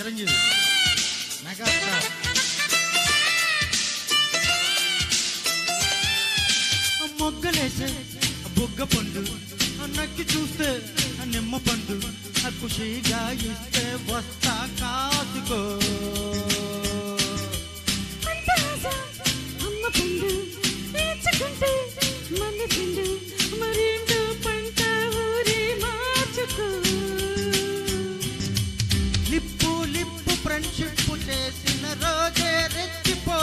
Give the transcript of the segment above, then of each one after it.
Chiranjeevi megastar. మొగ్గలేసే బొగ్గ పండు నక్కి చూస్తే నిమ్మ పండు ఖుషిగా ఇస్తే వస్తా కాసుకో. అమ్మ పండు నేర్చుకుంటే మన పండు మరేంటో పంట ఊరి మార్చుకో. లిప్పు లిప్పు ఫ్రెండ్షిప్ చేసిన రోజే రెచ్చిపో.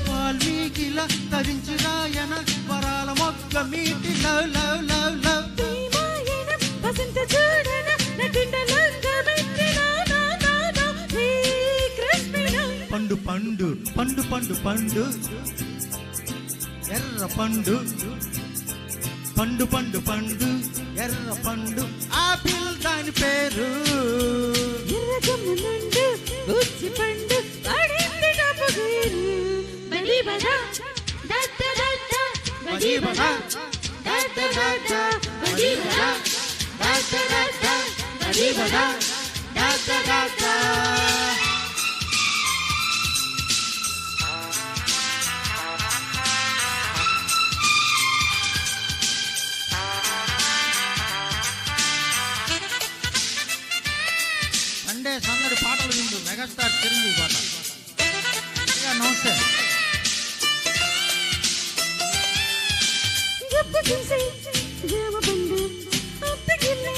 వాల్మీకిలా తరించి రాయన వరాల మొక్క మీటి లవ్ లవ్ లవ్ లవ్. పండు పండు పండు పండు పండు ఎర్ర పండు పండు పండు పండు ఎర్ర పండు ఆపిల్ దాని పేరు. ఎర్రగమ్మునుండు ఉచ్చి పండు పడింది డబ్బు గీరు. బడి బడా దత్త దత్త బడి బడా దత్త దత్త బడి బడా దత్త దత్త బడి బడా దత్త దత్త. సండే సందడి పాటలు వింటూ మెగాస్టార్ చిరంజీవి పాట. నమస్తే. జబ్బు చూసి జామ పండు అప్పిగిల్లి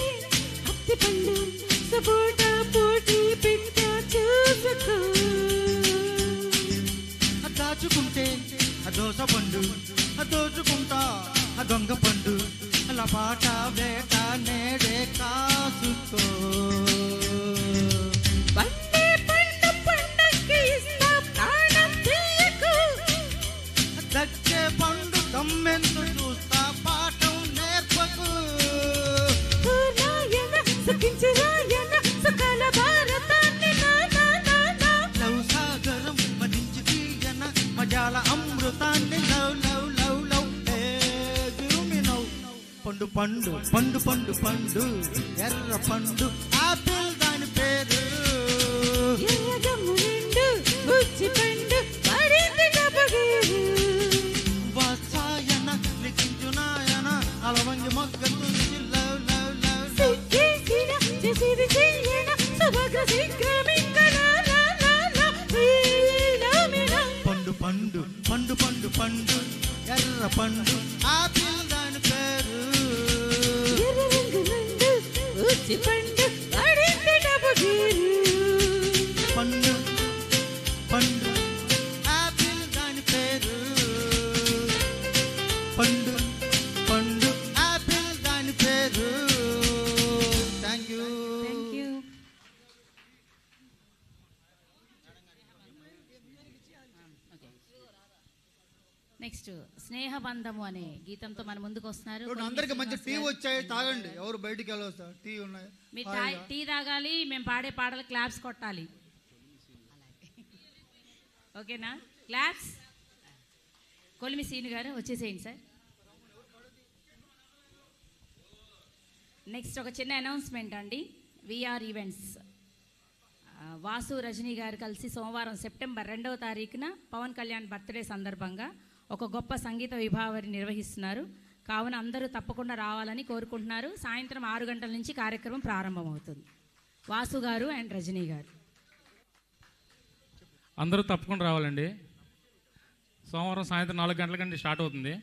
అత్తి పండు సపోటా పోటీ పిట్ట చూసుకో. దాచుకుంటే దోస పండు దోచుకుంటా దొంగ పండు లపాట వేట నేడే కాసుకో. పండే పండు పండక్కి ఇస్తా ప్రాణం తీయకు. దక్కే పండు దమ్మెందు చూస్తా పాఠం నేర్పకు. రాయన సుఖించి రాయన సుఖాల భారతాన్ని నా నా నా నా. లవ్ సాగరం మదించి తీయన మజాల అమృతాన్ని లవ్ లవ్ లవ్ లవ్. గిరుమినవ్ పండు పండు పండు పండు పండు ఎర్ర పండు ఆపిల్ దాని పేరు. ఎర్రగమ్మునుండు ఉచ్చి పండు పడింది డబ్బు గీరు. వాత్సాయన లిఖించునాయన అలవంగి మొగ్గ తుంచి లవ్ లవ్ లవ్. సిగ్గేసిన చేసేది చెయ్యన సుభగ సిగ్గమింగన లా లా లా వీణమిన. పండు పండు పండు పండు పండు ఎర్ర పండు ఆపిల్ దాని పేరు. ఎర్రరంగునుండు ఉచ్చి పండు పడింది డబ్బు గీరు. పండు పండు ఆపిల్ దాని పేరు. పండు పండు ఆపిల్ దాని పేరు. Thank you. నెక్స్ట్ స్నేహబంధము అనే గీతంతో మన ముందుకు వస్తున్నారు. అందరికి మంచి టీ వచ్చాయి, తాగండి. ఎవరు బయటికి వెళ్ళవచ్చు సార్, టీ ఉన్నాయి. మీరు టీ తాగాలి, మేము పాడే పాటలు క్లాప్స్ కొట్టాలి. ఓకేనా? క్లాప్స్. కొలిమి సీను గారు వచ్చేసేయండి సార్. నెక్స్ట్ ఒక చిన్న అనౌన్స్మెంట్ అండి. విఆర్ ఈవెంట్స్ వాసు రజనీ గారు కలిసి సోమవారం సెప్టెంబర్ 2వ తారీఖున పవన్ కళ్యాణ్ బర్త్డే సందర్భంగా ఒక గొప్ప సంగీత విభావరి నిర్వహిస్తున్నారు. కావున అందరూ తప్పకుండా రావాలని కోరుకుంటున్నారు. సాయంత్రం 6 గంటల నుంచి కార్యక్రమం ప్రారంభమవుతుంది. వాసు గారు అండ్ రజనీ గారు అందరూ తప్పకుండా రావాలండి. సోమవారం సాయంత్రం 4 గంటల కంటే స్టార్ట్ అవుతుంది.